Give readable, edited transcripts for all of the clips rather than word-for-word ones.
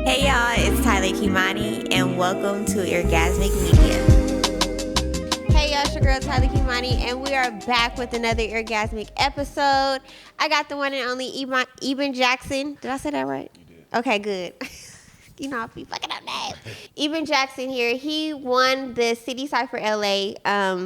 Hey y'all, it's Tyler Kimani, and welcome to Orgasmic Media. Hey y'all, it's your girl Tyler Kimani, and we are back with another Orgasmic episode. I got the one and only Eban Jackson. Did I say that right? You did. Okay, good. You know, I'll be fucking up names. Eban Jackson here. He won the City Cypher LA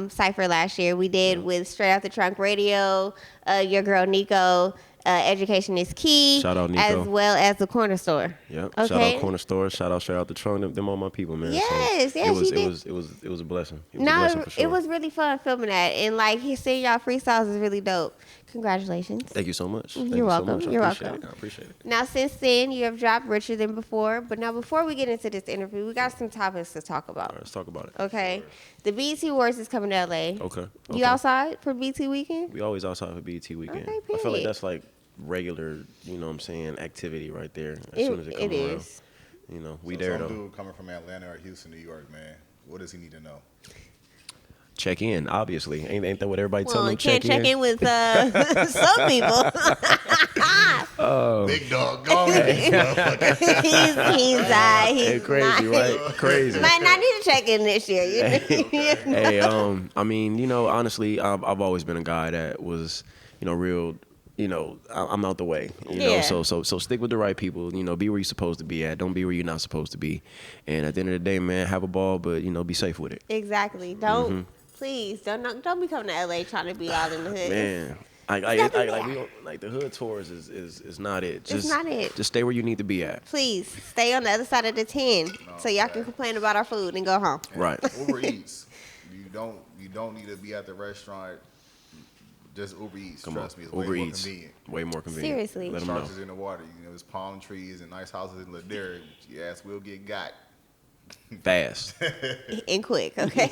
Cypher last year. We did with Straight Out the Trunk Radio, your girl Nico. Education is key. Shout out Nico. As well as the corner store. Yep. Okay. Shout out corner store. Shout out the trunk. Them all my people, man. Yes, so yes, it was a blessing. It was a blessing for sure. It was really fun filming that, and like seeing y'all freestyles is really dope. Congratulations. Thank you so much. You're welcome. You're welcome. I appreciate it. Now, since then, you have dropped Richer Than Before, but now before we get into this interview, we got some topics to talk about. All right, let's talk about it. Okay. Sure. The BET Awards is coming to LA. Okay. You outside for BET weekend? We always outside for BET weekend. Okay, I feel like that's like regular, you know what I'm saying, activity right there. As soon as it comes around. Is. You know, we so there some though. Dude coming from Atlanta or Houston, New York, man. What does he need to know? Check in, obviously. Ain't that what everybody telling them? You can't check in with some people. Big dog, go ahead. he's crazy, not, right? Crazy. Might not need to check in this year. Hey, I mean, you know, honestly, I've always been a guy that was, you know, real. You know, I'm out the way. You know, so stick with the right people. You know, be where you're supposed to be at. Don't be where you're not supposed to be. And at the end of the day, man, have a ball, but you know, be safe with it. Exactly. Don't please don't be coming to LA trying to be all in the hood. Man, like the hood tours is not it. It's not it. Just stay where you need to be at. Please stay on the other side of the 10 so y'all can complain about our food and go home. Right. Uber Eats. You don't need to be at the restaurant. Just Uber Eats. Trust me, it's way more convenient. Way more convenient. Seriously. Let them know. Charges in the water. You know, there's palm trees and nice houses in Ladera. Your ass will get got. Fast. And quick, okay?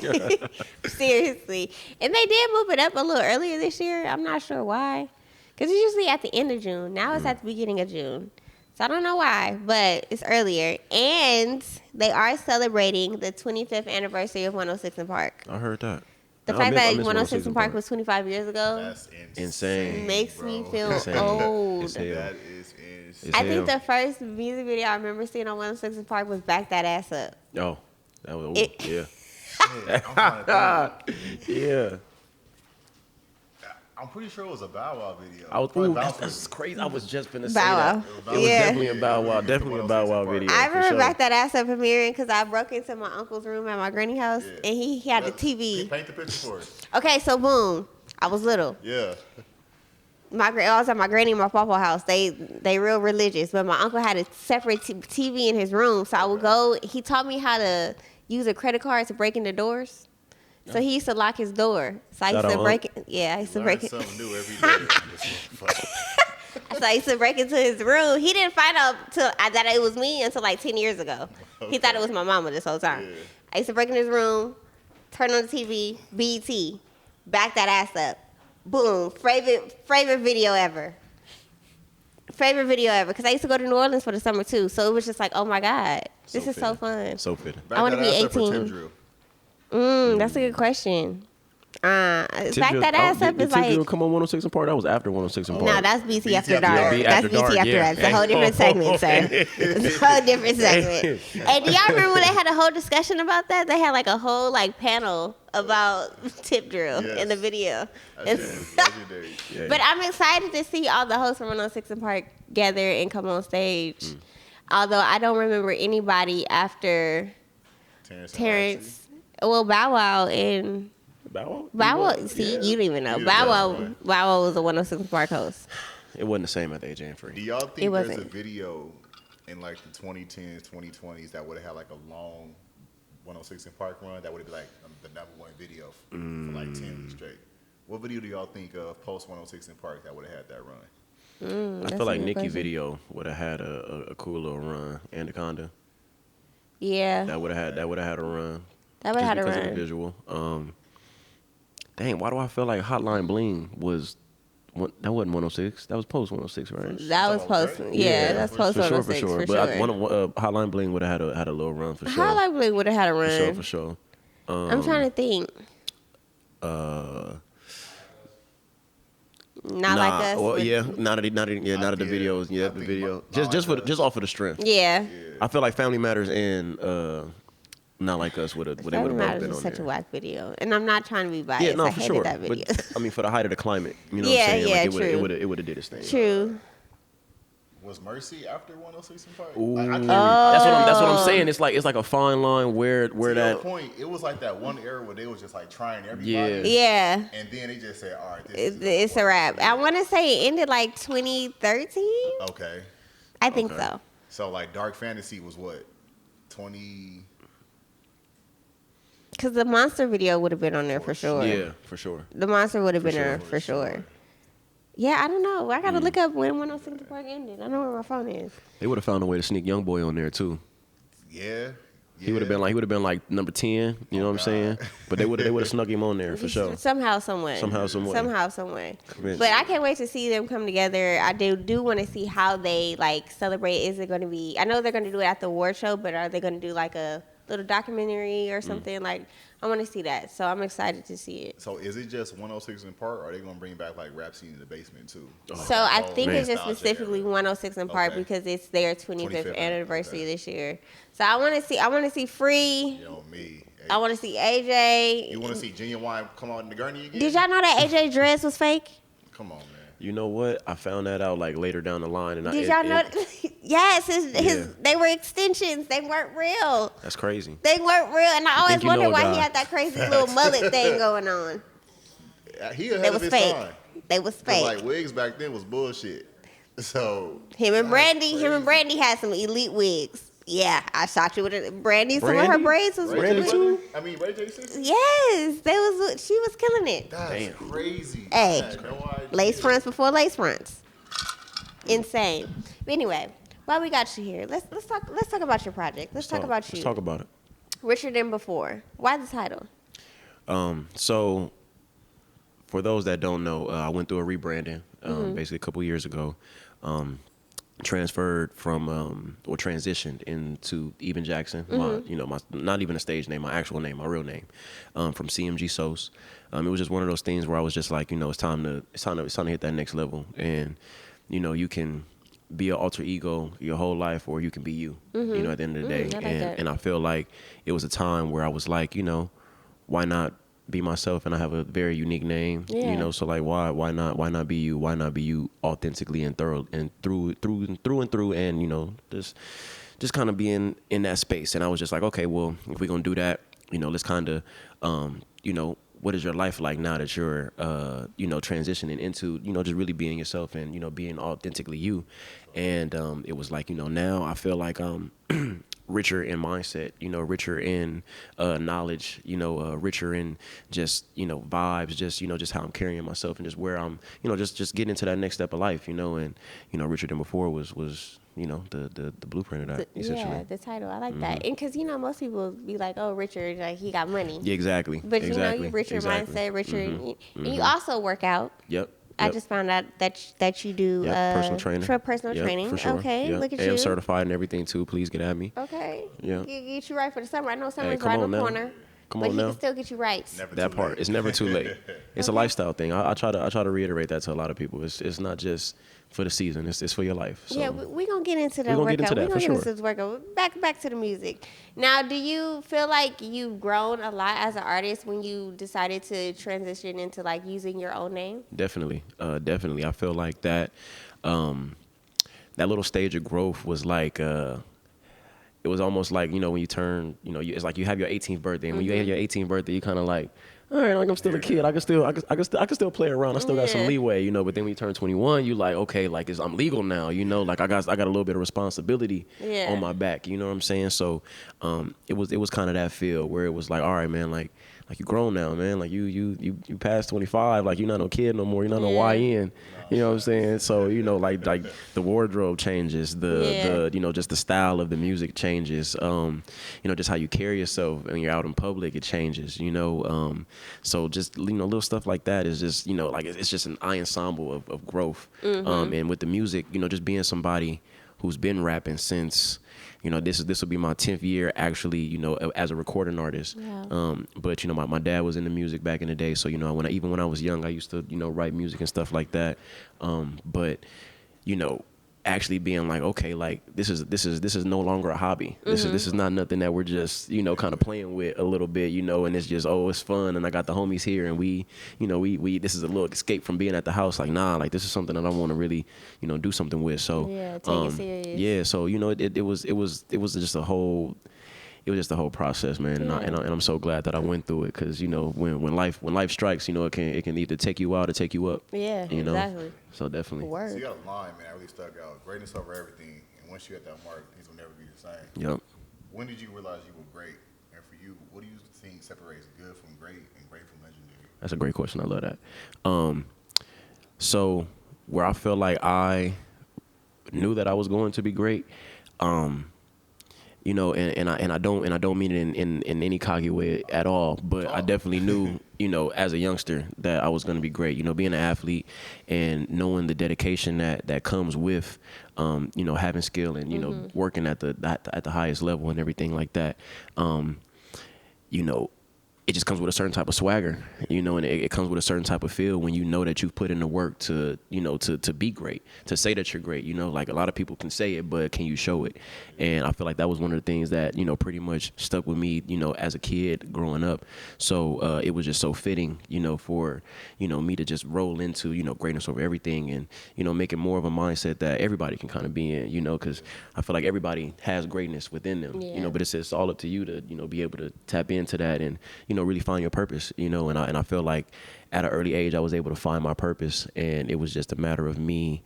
Seriously. And they did move it up a little earlier this year. I'm not sure why. Because it's usually at the end of June. Now it's at the beginning of June. So I don't know why, but it's earlier. And they are celebrating the 25th anniversary of 106 in Park. I heard that. The fact that 106 in Park was 25 years ago. That's insane. Makes me feel insane. old. That is insane. I think the first music video I remember seeing on 106 in Park was Back That Ass Up. Oh, that was Yeah, I'm trying to think. yeah. I'm pretty sure it was a Bow Wow video. That's crazy. I was just gonna say Bow that. Wow. It was definitely a Bow Wow. Definitely a Bow Wow video. I remember for sure. Back That Ass Up premiering because I broke into my uncle's room at my granny house and he had the TV. Paint the picture for us. Okay, so boom, I was little. Yeah. I was at my granny and my papa house. They real religious, but my uncle had a separate TV in his room. So I would go. He taught me how to use a credit card to break in the doors. So he used to lock his door. So I used to break it. Yeah, I used to break it. Something new every day. So I used to break into his room. He didn't find out that it was me until like 10 years ago. He thought it was my mama this whole time. Yeah. I used to break in his room, turn on the TV, BET, Back That Ass Up. Boom. Favorite video ever. Favorite video ever. Because I used to go to New Orleans for the summer too. So it was just like, oh my God, this is so fun. So fitting. I want to be 18. That's a good question. Back That Ass Up is like. Come on, 106 in Park. That was after 106 in Park. No, that's BT After Dark. BT That's After BT Dark, After yeah. Dark. It's a whole different segment, sir. It's a whole different segment. Hey, do y'all remember when they had a whole discussion about that? They had like a whole like panel about tip drill in the video. Legendary. But I'm excited to see all the hosts from 106 in Park gather and come on stage. Although I don't remember anybody after Terrence. Well, Bow Wow and Bow Wow. See, you don't even know. Bow Wow was a 106 Park host. It wasn't the same at the age of free. Do y'all think there's a video in like the 2010s, 2020s that would have had like a long 106 in Park run that would have been like the #1 video for like 10 weeks straight? What video do y'all think of post 106 in Park that would have had that run? I feel like Nicki video would have had a cool little run. Anaconda. Yeah. That would have had a run. That would have had a because run. of the visual. Dang, why do I feel like Hotline Bling was? That wasn't 106. That was post 106, right? That was post. Yeah, that's post 106 for sure. But Hotline Bling would have had a little run for sure. Hotline Bling would have had a run for sure. I'm trying to think. No, Not Like Us. Well, with- yeah, not at the videos. Yeah, the video. Just off of the strength. Yeah. I feel like Family Matters and Not Like Us would have both Family been Matters on was there. such a whack video, and I'm not trying to be biased. Yeah, no, I for hated sure. that video. But I mean, for the height of the climate, you know Yeah, what I'm saying? yeah, Like, true. it would have did its thing. True. Was Mercy after 106 and Park? Ooh. I can't That's what I'm saying. It's like a fine line where to your that. point, it was like that one era where they was just like trying everybody. Yeah. Yeah. And then they just said, all right, It's a wrap. I want to say it ended like 2013. Okay. I think Okay. so. So like Dark Fantasy was what? 20. Because the monster video would have been on there for sure. Yeah, for sure. The monster would have been sure, there for sure. Yeah, I don't know. I got to look up when 106 Park ended. I know where my phone is. They would have found a way to sneak Young Boy on there too. Yeah. He would have been like number 10. You know what I'm saying? But they would have snuck him on there for sure. Somehow, some way. Somehow, some way. But I can't wait to see them come together. I do want to see how they like celebrate. Is it going to be? I know they're going to do it at the award show, but are they going to do like a little documentary or something? Like, I want to see that. So I'm excited to see it. So is it just 106 in Park, or are they gonna bring back like Rap Scene in the Basement too? So I think man. it's just specifically 106 in Park Okay. because it's their 25th 25th anniversary okay. this year. So I want to see Free. You know me. Hey, I want to see AJ. you want to see Genuine come out in the Gurney again? Did y'all know that AJ dress was fake? Come on, man. You know what? I found that out like later down the line, and Did y'all know? Yes, Yeah. they were extensions. They weren't real. That's crazy. They weren't real, and I always think you know wondered a why guy. he had that crazy little mullet thing going on. He They ahead of was his fake. time. They was 'Cause, fake. like wigs back then was bullshit. So Him and that's Brandy crazy. had some elite wigs. Yeah, I shot you with it. Brandy, some of her Brandy? braids was Brandy really too? I mean, Ray J sister. Yes, she was killing it. That's Damn. crazy. Hey, I had no idea. lace fronts before lace fronts. Insane. But anyway, while we got you here, let's talk about your project. Let's talk about you. Let's talk about it. Richer Than Before. Why the title? So, for those that don't know, I went through a rebranding basically a couple years ago. Transferred from or transitioned into Eban Jackson. My not even a stage name, my actual name, my real name, from CMG Sos. It was just one of those things where I was just like, it's time to hit that next level, and you can be an alter ego your whole life, or you can be you. At the end of the day, I like that. and I feel like it was a time where I was like, why not be myself? And I have a very unique name, Yeah. so like why not be you? Why not be you authentically and thorough and through and just kind of being in that space. And I was just like, okay, well, if we're gonna do that, let's kind of what is your life like now that you're transitioning into just really being yourself and being authentically you. And it was like, now I feel like richer in mindset, richer in knowledge, richer in just vibes, just how I'm carrying myself and just where I'm just getting into that next step of life, and richer than before was the blueprint of that, essentially. Yeah, the title. I like that. And because, most people be like, oh, Richard, like he got money. Yeah, exactly. But exactly. you richer exactly. mindset, richer. And you also work out. Yep. I just found out that you do personal training. Personal Yep, training. for sure. Okay, Yep. look at and you. I'm certified and everything too. Please get at me. Okay. Yeah. Get you right for the summer. I know summer's come right on on the now. corner. Come but on he now. can still get you right. Never That too part. late. It's never too late. It's a lifestyle thing. I try to reiterate that to a lot of people. It's not just for the season. It's for your life. So. Yeah, we're going to get into the We gonna workout. get into that, We're going to for get into sure. this workout. Back to the music. Now, do you feel like you've grown a lot as an artist when you decided to transition into, like, using your own name? Definitely. I feel like that that little stage of growth was like it was almost like, when you turn, it's like you have your 18th birthday, and when you have your 18th birthday, you kind of like, all right, like I'm still a kid. I can still play around. I still got some Yeah. leeway, But then when you turn 21, you like, okay, like I'm legal now, Like I got a little bit of responsibility Yeah. on my back. You know what I'm saying? So it was kind of that feel where it was like, all right, man, like you grown now, man. Like you past 25. Like you're not no kid no more. You're not no YN. You know what I'm saying? So like the wardrobe changes, the just the style of the music changes. Just how you carry yourself when you're out in public, it changes. So just little stuff like that is just like it's just an ensemble of growth. And with the music, just being somebody who's been rapping since this will be my 10th year actually, as a recording artist. Yeah. But my dad was into music back in the day, so even when I was young, I used to write music and stuff like that. But actually being like, okay, like this is no longer a hobby. This is not nothing that we're just kind of playing with a little bit, and it's just, oh, it's fun, and I got the homies here, and we this is a little escape from being at the house. Like, nah, like this is something that I want to really do something with. So yeah, take it serious. yeah, so it was just a whole. It was just a whole process, man, Yeah. and I'm so glad that I went through it, because when life strikes, it can either take you out or take you up. Yeah, exactly. So definitely. So Word. you got a line, man, that really stuck out. Greatness over everything. And once you hit that mark, things will never be the same. Yep. When did you realize you were great? And for you, what do you think separates good from great and great from legendary? That's a great question. I love that. So where I feel like I knew that I was going to be great, and I don't mean it in any cocky way at all, but I definitely knew, as a youngster, that I was going to be great. Being an athlete and knowing the dedication that comes with, having skill and working at the highest level and everything like that. It just comes with a certain type of swagger, and it comes with a certain type of feel when you know that you've put in the work to be great, to say that you're great. Like a lot of people can say it, but can you show it? And I feel like that was one of the things that, pretty much stuck with me, as a kid growing up. So it was just so fitting, for, me to just roll into, greatness over everything, and, make it more of a mindset that everybody can kind of be in, because I feel like everybody has greatness within them, but it's all up to you to, be able to tap into that and, really find your purpose, and I feel like at an early age I was able to find my purpose, and it was just a matter of me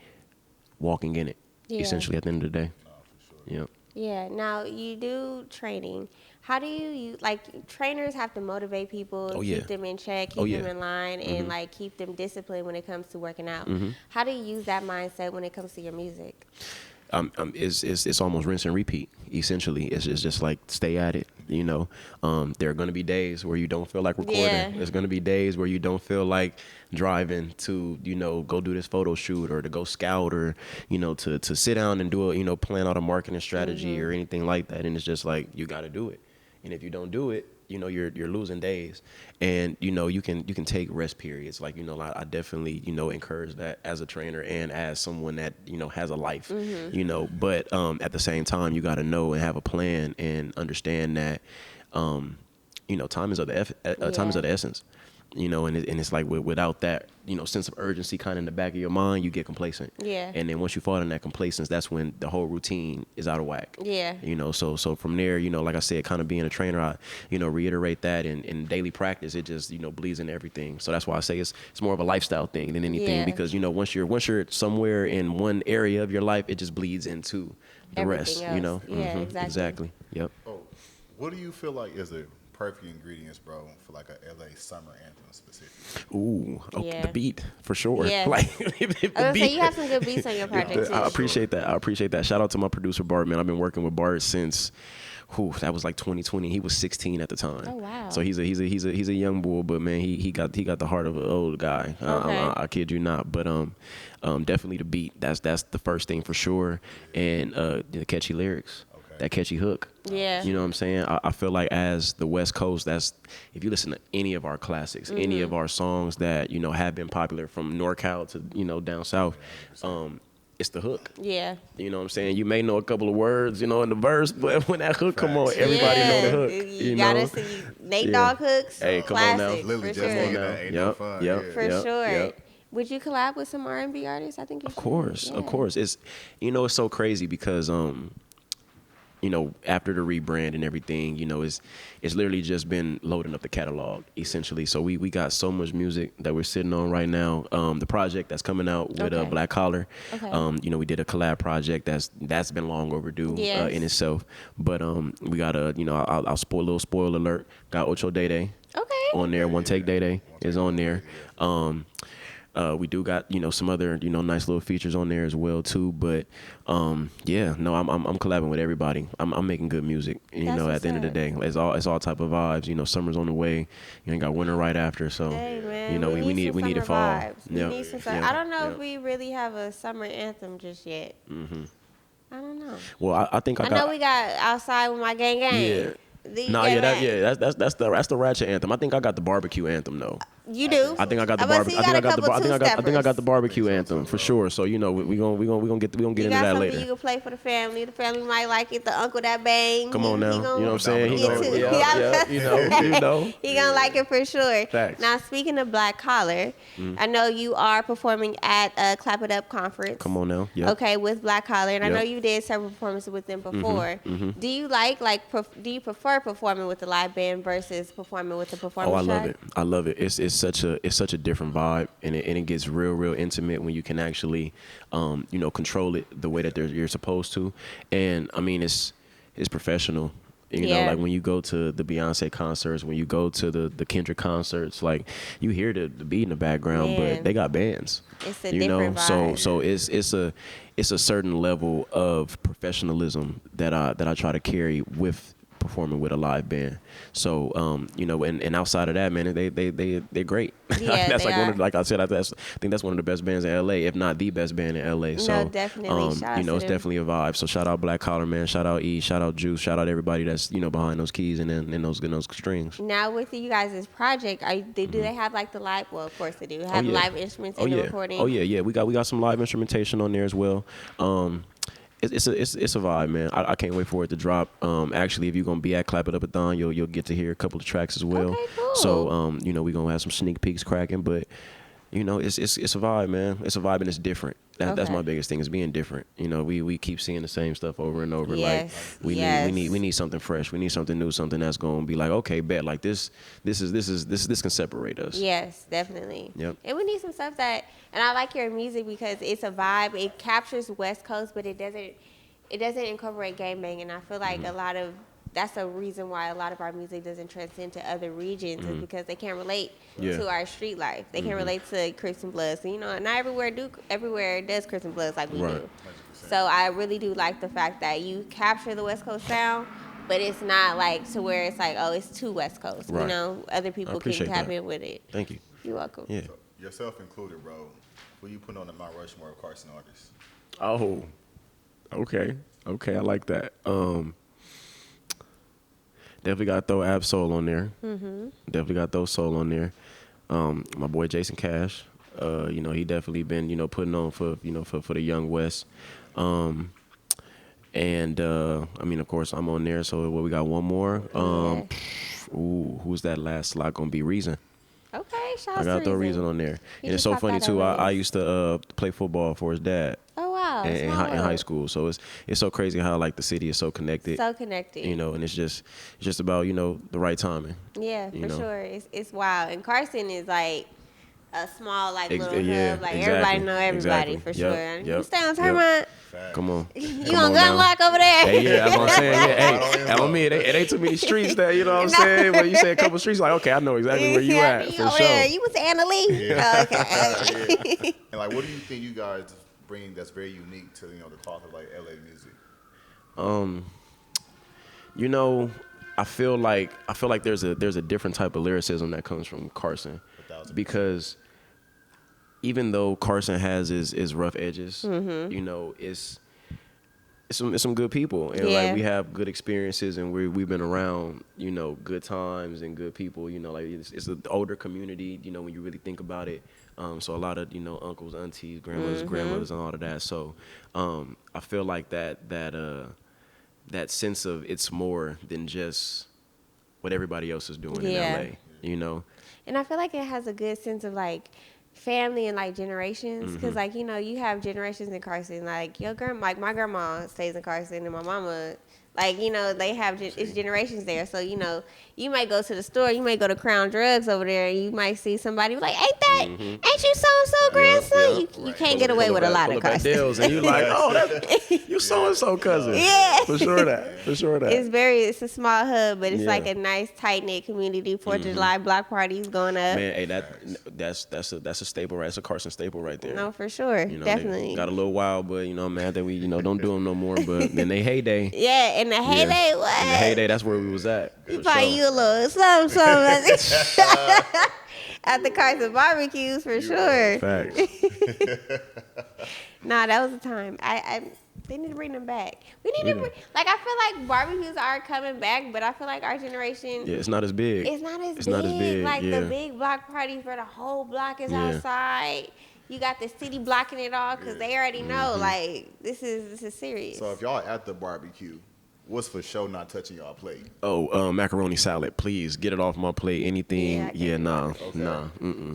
walking in it, essentially, at the end of the day. No, for sure. Yep. Yeah. Now you do training. How do you like trainers have to motivate people, keep them in check, keep them in line, and like keep them disciplined when it comes to working out? How do you use that mindset when it comes to your music? It's almost rinse and repeat. Essentially, it's just like stay at it. There are going to be days where you don't feel like recording. Yeah. There's going to be days where you don't feel like driving to go do this photo shoot, or to go scout, or to sit down and do plan out a marketing strategy or anything like that. And it's just like you got to do it. And if you don't do it, you're losing days, and you can take rest periods. Like I definitely encourage that as a trainer and as someone that has a life. But at the same time, you got to know and have a plan and understand that time is of the essence. And it's like without that, sense of urgency kind of in the back of your mind, you get complacent. Yeah. And then once you fall in that complacence, that's when the whole routine is out of whack. Yeah. So from there, like I said, kind of being a trainer, I, reiterate that in daily practice, it just, bleeds into everything. So that's why I say it's more of a lifestyle thing than anything, because, once you're somewhere in one area of your life, it just bleeds into the Everything rest, else. Yeah, Exactly. Yep. Oh, what do you feel like is the perfect ingredients, bro, for like a LA summer anthem specifically? Ooh, Yeah. The beat for sure. Yeah. Like, I was gonna say you have some good beats on your project too. I appreciate that. Shout out to my producer Bart, man. I've been working with Bart since, that was like 2020. He was 16 at the time. Oh wow. So he's a young bull, but man, he got the heart of an old guy. Okay. I kid you not. But definitely the beat. That's the first thing for sure, and the catchy lyrics. That catchy hook. Yeah. You know what I'm saying? I feel like as the West Coast, if you listen to any of our classics, any of our songs that, have been popular from NorCal to, down south, it's the hook. Yeah. You know what I'm saying? You may know a couple of words, in the verse, but when that hook come on, everybody know the hook. You gotta see Nate Dogg hooks. Hey, come on now. Classic, Literally for just sure. thinking that ain't no fun. Yep. For sure. Yep. Would you collab with some R&B artists? I think you should. Of course. It's it's so crazy because after the rebrand and everything, it's literally just been loading up the catalog essentially. So we got so much music that we're sitting on right now. The project that's coming out with Blaccollar, we did a collab project that's been long overdue in itself. But we got I'll spoiler alert. Got Ocho Day on there. One Take Day is on there. We do got some other nice little features on there as well too, but I'm collabing with everybody. I'm making good music. At the end of the day, it's all type of vibes. Summer's on the way. You ain't got winter right after, so Hey, man, we need it fall. We need some summer. I don't know if we really have a summer anthem just yet. I I don't know. Well, I think I know we got Outside with My Gang Gang. Yeah. That's the ratchet anthem. I think I got the barbecue anthem though. You do. I think I got the barbecue. I think I got the barbecue anthem for sure. So we gonna get into that later. You can play for the family. The family might like it. The uncle that bang. Come on now, you know what I'm saying? You know. He gonna like it for sure. Facts. Now speaking of Blaccollar, I know you are performing at a Clap It Up conference. Come on now. Yep. Okay, with Blaccollar, and I know Yep. you did several performances with them before. Do you do you prefer performing with the live band versus performing with the performance? Oh, I love it. I love it. It's such a different vibe, and it gets real intimate when you can actually, control it the way that you're supposed to. And I mean, it's professional. You know, like when you go to the Beyonce concerts, when you go to the Kendrick concerts, like you hear the beat in the background, but they got bands. It's a different vibe. So it's a certain level of professionalism that I try to carry with performing with a live band. So and outside of that, man, they're great. Yeah, that's they like are. one of, like I said, I think that's one of the best bands in LA, if not the best band in LA. So No, definitely. Shout out to it's them. definitely a vibe. So shout out Blaccollar, man. Shout out E. Shout out Juice. Shout out everybody that's behind those keys and those strings. Now with you guys' project, do they have like the live? Well, of course they do. Have live instruments in the recording. Oh yeah. We got some live instrumentation on there as well. It's a vibe, man. I can't wait for it to drop. Actually, if you're gonna be at Clap It Up-a-thon, you'll get to hear a couple of tracks as well. Okay, cool. So we're gonna have some sneak peeks cracking, but it's a vibe, man. It's a vibe and it's different. That's my biggest thing, is being different. We keep seeing the same stuff over and over. Yes. Like we need something fresh. We need something new, something that's gonna be like, okay, bet, like this can separate us. Yes, definitely. Yep. And we need some stuff and I like your music because it's a vibe. It captures West Coast, but it doesn't incorporate gangbang. And I feel like that's a reason why a lot of our music doesn't transcend to other regions, is because they can't relate to our street life. They can't relate to Crips and Bloods. Not everywhere does Crips and Bloods like we do. So I really do like the fact that you capture the West Coast sound, but it's not like to where it's like, oh, it's too West Coast. Right. Other people can tap in with it. Thank you. You're welcome. Yeah. So, yourself included, bro. Who you put on the Mount Rushmore of Carson artists? Oh, okay, I like that. Definitely got to throw Ab Soul on there. Definitely got to throw Soul on there. My boy Jason Cash. He definitely been putting on for the Young West. And of course I'm on there. So we got one more. Who's that last slot gonna be? Reason. Okay, shout out I got to throw Reason on there. And it's so funny too. I used to play football for his dad. Oh wow! In high school, so it's so crazy how like the city is so connected. So connected. And it's just about the right timing. Yeah, for sure. It's wild. And Carson is like a small little hub. Like everybody know everybody for sure. You stay on Termite. Come on. You on gun lock over there? Hey, yeah, that's what I'm saying. Yeah, hey, on me, it ain't too many streets there. You know what I'm saying? When you say a couple streets, like okay, I know exactly where you at for sure. There. You was Anna Lee. Yeah. Okay. And like, what do you think you guys bring that's very unique to the cloth of like LA music? I feel like there's a different type of lyricism that comes from Carson, because even though Carson has his rough edges, it's some good people, and like we have good experiences, and we've been around good times and good people. Like it's an older community. When you really think about it. So a lot of uncles, aunties, grandmothers, and all of that. So I feel like that sense of it's more than just what everybody else is doing in LA. And I feel like it has a good sense of like family and like generations, because like you have generations in Carson. Like my grandma stays in Carson, and my mama. Like, they have, it's generations there. So, you might go to the store, you might go to Crown Drugs over there, and you might see somebody like, ain't you so-and-so grandson? You can't get away with a lot of Carson. And you like, oh, you so-and-so cousin. Yeah. For sure that. It's a small hub, but it's like a nice, tight-knit community. 4th of July block parties going up. Man, hey, that's a staple, right? That's a Carson staple right there. No, for sure. Definitely. Got a little wild, but, mad that we, don't do them no more. But in their heyday. Yeah, in the heyday, what? In the heyday, that's where we was at. You buy you a little something at the Carson barbecues for sure. Facts. Nah, that was the time. They need to bring them back. We need to bring, like, I feel like barbecues are coming back, but I feel like our generation. Yeah, it's not as big. It's not as big. Like the big block parties where the whole block is outside. You got the city blocking it all because they already know, like, this is serious. So if y'all at the barbecue, what's for sure not touching y'all plate? Oh, macaroni salad, please get it off my plate. Anything? Nah.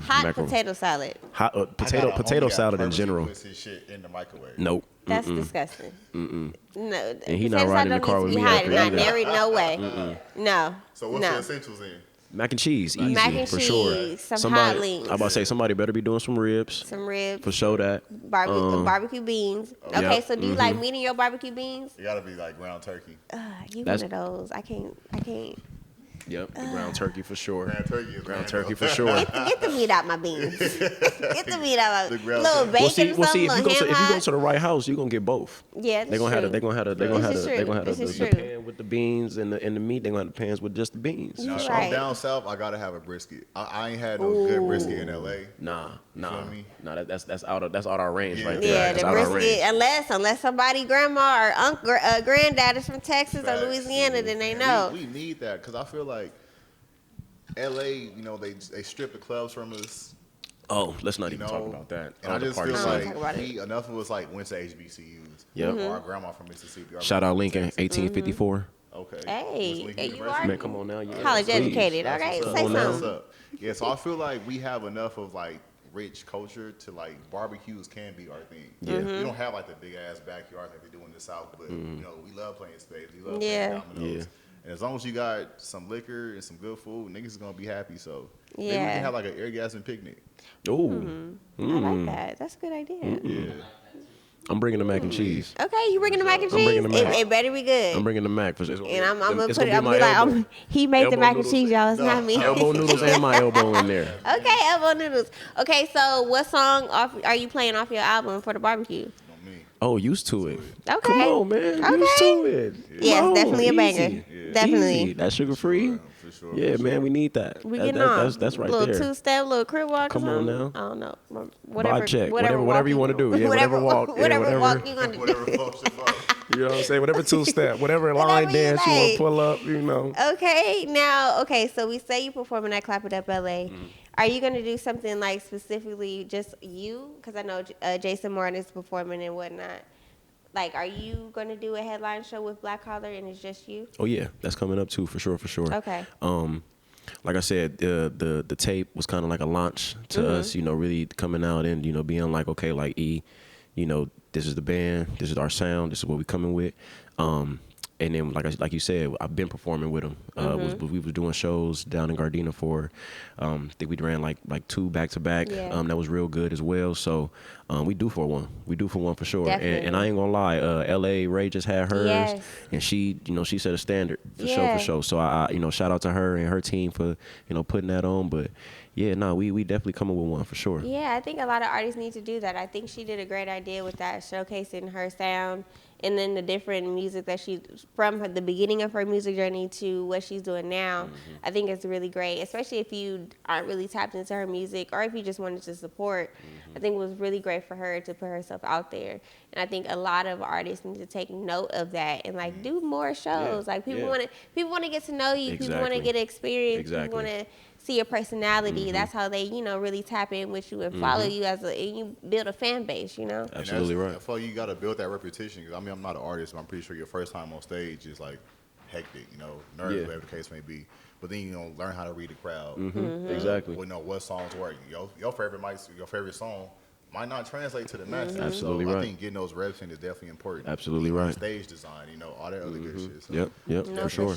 Hot potato salad. Hot potato salad in general. Puts his shit in the microwave. Nope. That's disgusting. No. And he not riding in the car with me after either. No way. No. So what's the essentials in? Mac and cheese, easy for cheese, sure. some hot links. I'm about to say somebody better be doing some ribs. For sure that. Barbecue beans. Okay, so do you like meat in your barbecue beans? It gotta be like ground turkey. You one of those. I can't. Yep, the ground turkey for sure. Ground turkey for sure. Get the meat out my beans. Get the meat out my little bacon. Well, see, if you go to the right house, you're gonna get both. Yeah, they're gonna have the pan with the beans and the meat. They're gonna have the pans with just the beans. Now, if I'm down south, I gotta have a brisket. I ain't had no good brisket in LA. Nah. That's out of our range right there. Yeah, the brisket. Unless somebody grandma or uncle, granddad is from Texas or Louisiana, then they know. We need that because I feel like LA, you know, they strip the clubs from us. Oh, let's not even talk about that. And I just feel like enough of us like went to HBCUs. Yep. Or our grandma from Mississippi. Shout out Lincoln, 1854. Okay. Hey, you are man, come on now. college educated. Okay, say something. Yeah, so I feel like we have enough of like rich culture to like barbecues can be our thing. Yeah. We don't have like the big ass backyard like they do in the South, but you know, we love playing spades. We love playing dominoes. Yeah. And as long as you got some liquor and some good food, niggas is gonna be happy. So maybe we can have like an airgasm picnic. Ooh. I like that. That's a good idea. Yeah. I'm bringing the mac and cheese. Okay, you bringing the mac and cheese? I'm bringing the mac. It better be good. I'm bringing the mac. And I'm gonna put it. I'm gonna be like, he made the mac and cheese, y'all. It's not me. Elbow noodles and my elbow in there. Okay, elbow noodles. Okay, so what song are you playing off your album for the barbecue? Oh, used to it. Okay. Come on, man. Okay. Used to it. Yeah, it's definitely a banger. Yeah. Definitely. Easy. That's sugar free. For sure. Yeah, man, we need that. We getting on. That's right little there. Little two-step, little crib walk. Come on now. I don't know. Whatever you want to do. Yeah, whatever walk. Whatever walk you want to do. You know what I'm saying? Whatever two-step, whatever line dance you want to pull up, you know. Okay, so we say you performing at Clap It Up LA. Are you going to do something like specifically just you? Because I know Jason Martin is performing and whatnot. Like, are you going to do a headline show with Blaccollar and it's just you? Oh, yeah. That's coming up, too, for sure. Okay. Like I said, the tape was kind of like a launch to us, you know, really coming out and, you know, being like, okay, like, you know, this is the band, this is our sound, this is what we coming with. And then, like you said, I've been performing with them. We was doing shows down in Gardena for, I think we ran like 2 back-to-back. Yeah. That was real good as well. So we do for one. We do for one for sure. And I ain't gonna lie, L.A. Ray just had hers, and she set a standard for sure. So I you know, shout out to her and her team for, you know, putting that on. But yeah, we definitely coming with one for sure. Yeah, I think a lot of artists need to do that. I think she did a great idea with that, showcasing her sound. And then the different music that from the beginning of her music journey to what she's doing now, I think it's really great, especially if you aren't really tapped into her music or if you just wanted to support. I think it was really great for her to put herself out there. And I think a lot of artists need to take note of that and like do more shows. Like people want to get to know you. Exactly. People want to get experience. Exactly. People want to see your personality. That's how they, you know, really tap in with you and follow you and you build a fan base, you know? Absolutely right. I feel like you got to build that reputation. Cause I mean, I'm not an artist, but I'm pretty sure your first time on stage is like hectic, you know, nervous, whatever the case may be. But then, you know, learn how to read the crowd. Exactly. You know what songs work. Your favorite song might not translate to the masses. Absolutely so right. I think getting those reps in is definitely important. Absolutely right. Stage design, you know, all that other good shit. So. Yep, no, for sure.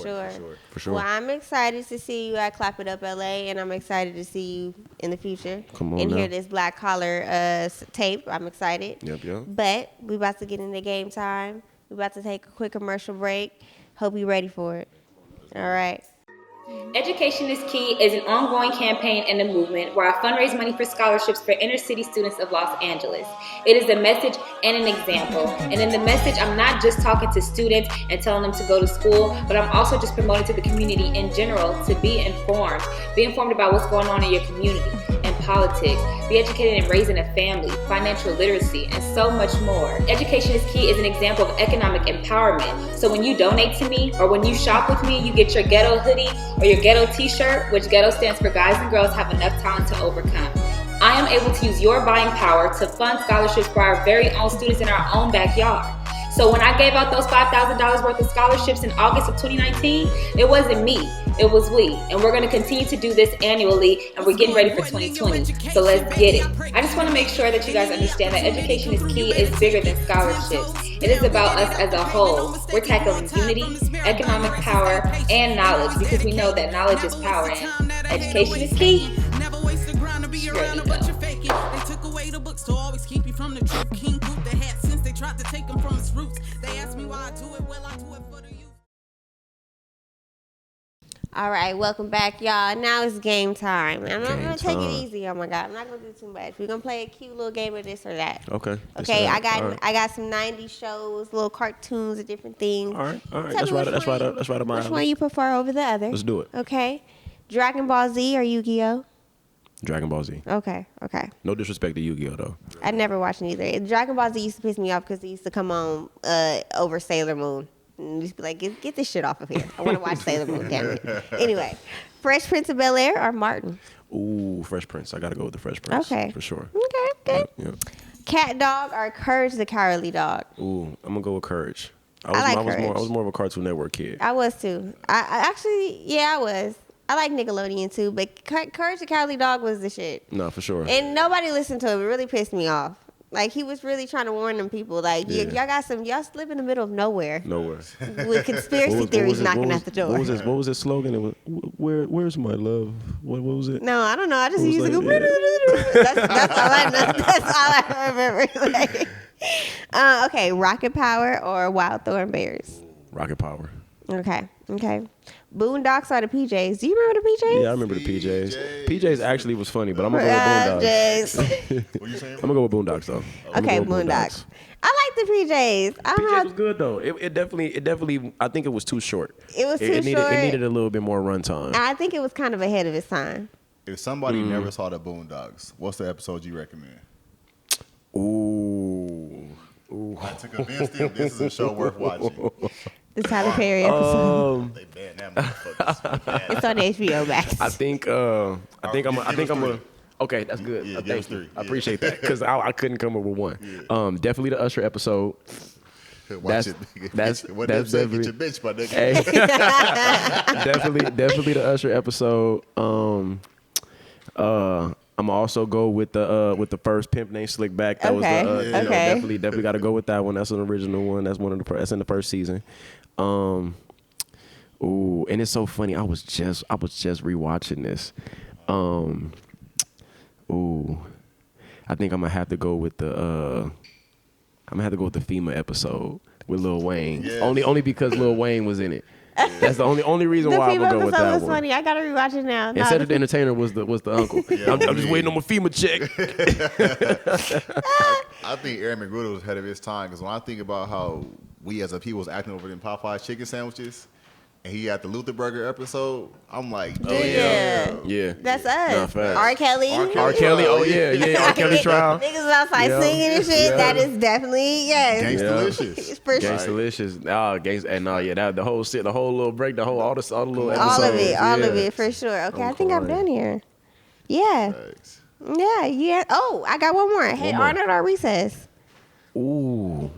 For sure. Well, I'm excited to see you at Clap It Up LA, and I'm excited to see you in the future. Come on and now. hear this Blaccollar tape. I'm excited. Yep. But we about to get into game time. We about to take a quick commercial break. Hope you're ready for it. All right. Education is Key is an ongoing campaign and a movement where I fundraise money for scholarships for inner city students of Los Angeles. It is a message and an example. And in the message, I'm not just talking to students and telling them to go to school, but I'm also just promoting to the community in general to be informed. Be informed about what's going on in your community. And politics, be educated in raising a family, financial literacy, and so much more. Education is Key is an example of economic empowerment. So when you donate to me or when you shop with me, you get your ghetto hoodie or your ghetto t-shirt, which ghetto stands for guys and girls have enough talent to overcome. I am able to use your buying power to fund scholarships for our very own students in our own backyard. So when I gave out those $5,000 worth of scholarships in August of 2019, it wasn't me, it was we. And we're gonna continue to do this annually, and we're getting ready for 2020. So let's get it. I just wanna make sure that you guys understand that Education is Key is bigger than scholarships. It is about us as a whole. We're tackling unity, economic power, and knowledge, because we know that knowledge is power, and education is key. There you go. They took away the books to always keep you from the truth. King boot the hat since they tried to take them from its roots. They asked me why I do it, well I do it for the youth. All right, welcome back, y'all. Now it's game time. I'm not gonna take it time. easy. Oh my God, I'm not gonna do too much. We're gonna play a cute little game of this or that. Okay. Okay, I got All right. I got some '90s shows, little cartoons, and different things. All right. Tell That's me right. which That's one right. That's right. Which one you prefer over the other? Let's do it. Okay, Dragon Ball Z or Yu-Gi-Oh? Dragon Ball Z. Okay. No disrespect to Yu-Gi-Oh though. I never watched neither. Dragon Ball Z used to piss me off because it used to come on over Sailor Moon. And just be like, get this shit off of here. I want to watch Sailor Moon, damn it. Anyway, Fresh Prince of Bel-Air or Martin? Ooh, Fresh Prince. I gotta go with the Fresh Prince. Okay. For sure. Okay, good. Yep. Cat Dog or Courage the Cowardly Dog? Ooh, I'm gonna go with Courage. I like I Courage. was more of a Cartoon Network kid. I was too. I actually, yeah, I was. I like Nickelodeon too, but Courage the Cowardly Dog was the shit. No, for sure. And nobody listened to him. It really pissed me off. Like, he was really trying to warn them people. Like, y'all live in the middle of nowhere Nowhere. with conspiracy theories knocking at the door. What was his slogan? It was, where's my love? What was it? No, I don't know. I just It was used to like, go. That's all I know. That's all I remember. Like, okay, Rocket Power or Wild Thorn Bears? Rocket Power. Okay. Boondocks or the PJs? Do you remember the PJs? Yeah, I remember the PJs. PJs actually was funny, but I'm gonna go with Boondocks. What you saying? I'm gonna go with Boondocks though. I'm Okay, gonna go with Boondocks. I like the PJs. I don't PJs know. was good though. It definitely. I think it was too short. It was too It short. needed a little bit more runtime. I think it was kind of ahead of its time. If somebody never saw the Boondocks, what's the episode you recommend? Ooh. To convince them this is a show worth watching. The Tyler Perry episode. They banned that motherfucker. It's on HBO Max. I think I'm a. Okay, that's good. Yeah, give Thank us you. three. I appreciate that because I couldn't come up with one. Definitely the Usher episode. Watch it. That's what they say, definitely. get your bitch, my nigga. Hey. definitely the Usher episode. I'm also go with the first Pimp named Slickback. That was Okay, the okay. definitely got to go with that one. That's an original one. That's that's in the first season. Ooh, and it's so funny. I was just rewatching this. Ooh, I think I'm gonna have to go with the FEMA episode with Lil Wayne. Yes. Only because Lil Wayne was in it. That's the only reason The why I'm FEMA gonna go with episode that was one. funny. I gotta rewatch it now. And Cedric the Entertainer was the uncle. Yeah, I'm just waiting on my FEMA check. I think Aaron McGruder was ahead of his time because when I think about how we as a people was acting over them Popeyes chicken sandwiches, and he had the Luther Burger episode, I'm like, oh yeah. Yeah. That's Nah, us. facts. R. Kelly. R. Kelly, oh yeah, R. Kelly trial. Niggas was outside Yeah. singing and shit. Yeah. That is definitely, yes. Gangstalicious. For sure. Gangstalicious. That the whole little break, all the little episodes. All of it, yeah. for sure. Okay, I'm I think I'm crying. done here. Yeah. Thanks. Yeah. Oh, I got one more. Hey, One more. Arnold or Recess? Ooh,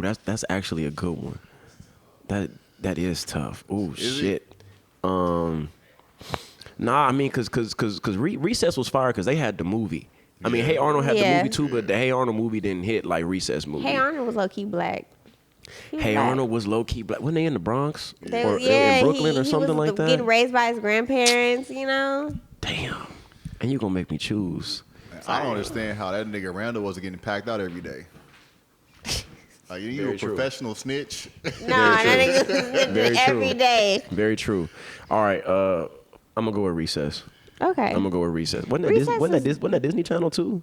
that's actually a good one. That is tough. Ooh, Is shit. Nah, I mean, cause Recess was fire because they had the movie. I mean, Hey Arnold had the Yeah. movie too, but the Hey Arnold movie didn't hit like Recess movie. Hey, Arnold was low key black. He was Hey black. Arnold was low key black. When they in the Bronx They- or yeah, in Brooklyn he or something was like that. Getting raised by his grandparents, you know. Damn. And you gonna make me choose? I don't understand how that nigga Randall wasn't getting packed out every day. Like, you Very a true. professional snitch. Nah, that nigga was Very every true. day. Very true. All right, I'm gonna go with Recess. Okay. I'm gonna go with Recess. Wasn't that Disney Channel too?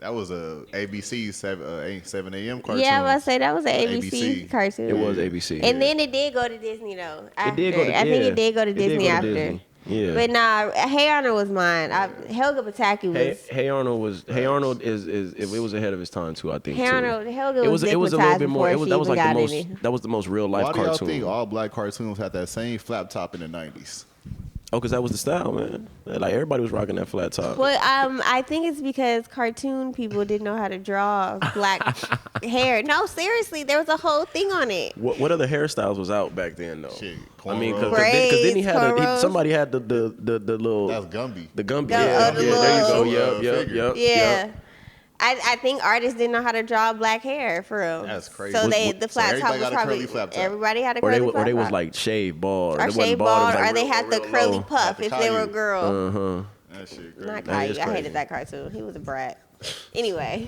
That was a ABC 7 a.m. cartoon. Yeah, I was about to say that was an ABC, ABC. cartoon. It was ABC. And then it did go to Disney though. After. It did go to I think yeah. it did go to It did Disney go to after. Disney. Yeah. But nah, Hey Arnold was mine. Helga Pataki was. Hey Arnold was. Hey Arnold is it was ahead of his time too. I think. Hey too. Arnold, Helga It was was a little bit more. That was like the most. Any. That was the most real life Why do y'all cartoon. think all black cartoons had that same flap top in the 90s? Oh, because that was the style, man. Like everybody was rocking that flat top. Well, I think it's because cartoon people didn't know how to draw black hair. No, seriously, there was a whole thing on it. What other hairstyles was out back then though? Shit, I mean, because cornrows. then he had Cornrows. somebody had the little. That's Gumby. The Gumby. The There you little- go. Yep. Yeah. I think artists didn't know how to draw black hair for real. That's crazy. So What- the flat top everybody was got a probably curly flap top. everybody had a Or curly they flap was top. like shaved bald. or They wasn't shaved bald, it bald, was or like they real- had the real curly low. puff the if they were a Caillou. girl. That shit Not crazy. Caillou. is I crazy. hated that cartoon. He was a brat. Anyway,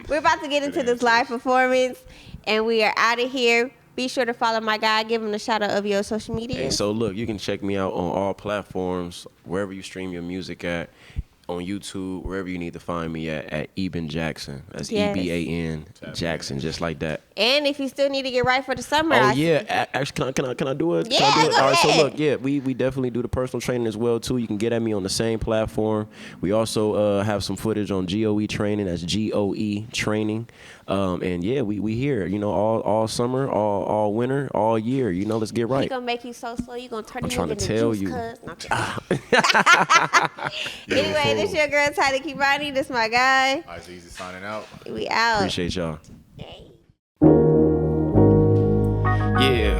we're about to get into this live performance, and we are out of here. Be sure to follow my guy. Give him a shout out of your social media. Hey, so look, you can check me out on all platforms, wherever you stream your music at, on YouTube, wherever you need to find me at Eban Jackson. That's Yes. EBAN Jackson, just like that. And if you still need to get right for the summer, Oh yeah, actually, can I do it? Yeah, Can I do it? go All right, so ahead. look, yeah, we definitely do the personal training as well too. You can get at me on the same platform. We also have some footage on GOE training. That's GOE training. And yeah, we here. You know, all summer, all winter, all year. You know, let's get He right. gonna make you so slow. You gonna turn I'm him trying to into tell juice, you. cuz. No, anyway, this your girl Tyler Kibani. This my guy. All right, so easy signing out. We out. Appreciate y'all. Hey. Yeah.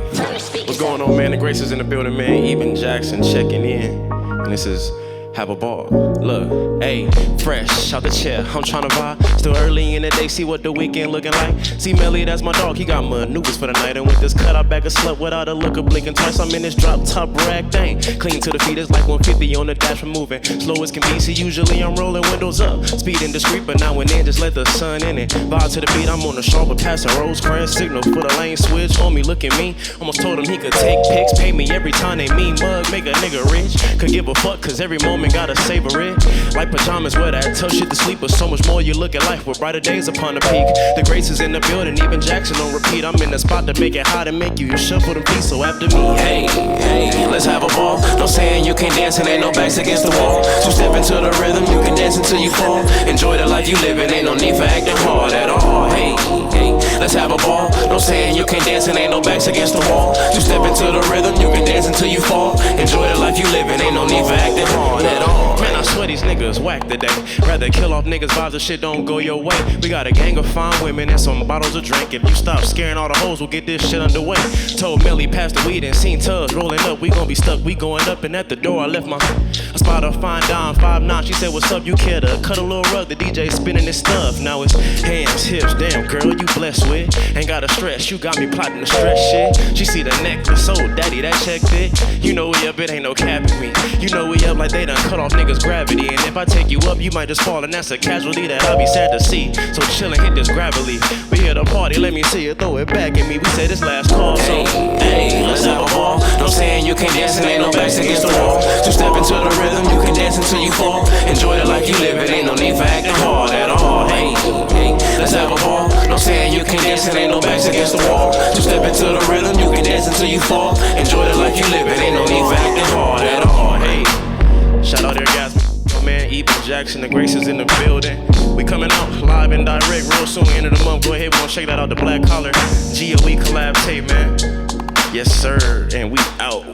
What's going on, man? The Grace is in the building, man. Eban Jackson checking in. And this is Have a Ball. Look, hey, fresh out the chair. I'm trying to vibe. Still early in the day, see what the weekend looking like. See Melly, that's my dog. He got maneuvers for the night. And with this cut, I back a slut without a look of blinking twice. I'm in this drop top rag thing. Clean to the feet, it's like 150 on the dash, we're moving. Slow as can be, see, usually I'm rolling windows up. Speeding discreet, but now and then, just let the sun in it. Vibe to the beat, I'm on the sharp, but passing Rosecrans. Signal for the lane switch. On me, look at me. Almost told him he could take pics. Pay me every time they mean mug. Make a nigga rich. Could give a fuck, cause every moment gotta savor it. Like pajamas, wear that tough shit to sleep. But so much more, you look at life with brighter days upon the peak. The Grace is in the building, Eban Jackson on repeat. I'm in the spot to make it hot and make you shuffle them feet. So after me, hey, let's have a ball. No saying you can't dance and ain't no backs against the wall. So step into the rhythm, you can dance until you fall. Enjoy the life you living, ain't no need for acting hard at all. Hey, let's have a ball. No saying you can't dance and ain't no backs against the wall. So step into the rhythm, you can dance until you fall. Enjoy the life you living, ain't no need for acting hard at all. Man, I swear these niggas whack today. Rather kill off niggas vibes if shit don't go your way. We got a gang of fine women and some bottles of drink. If you stop scaring all the hoes, we'll get this shit underway. Told Melly pass the weed and seen Tubbs rolling up. We gon' be stuck, we going up, and at the door I left my I spot a fine dime, 5'9". She said, what's up, you care to cut a little rug? The DJ spinning his stuff. Now it's hands, hips, damn girl, you blessed with. Ain't gotta stress, you got me plotting the stress shit. She see the necklace, so daddy, that checked it. You know we up, it ain't no capping me. You know we up like they done cut off niggas' gravity. And if I take you up, you might just fall, and that's a casualty that I'll be sad to see. So chill and hit this gravelly. We here to party, let me see you throw it back at me. We said this last call, so hey, let's have a ball. No saying you can't dance and ain't no backs against the wall. So step into the rhythm, you can dance until you fall. Enjoy the life you living, ain't no need for acting hard at all. Hey, let's have a ball. No saying you can't dance and ain't no backs against the wall. So step into the rhythm, you can dance until you fall. Enjoy the life you living, ain't no need for acting hard at all. Hey, shout out to Orgasm. Man, Eban Jackson, the Grace is in the building. We coming out live and direct real soon, end of the month. Go ahead, we gonna check that out, the Blaccollar GOE collab tape, man. Yes, sir, and we out.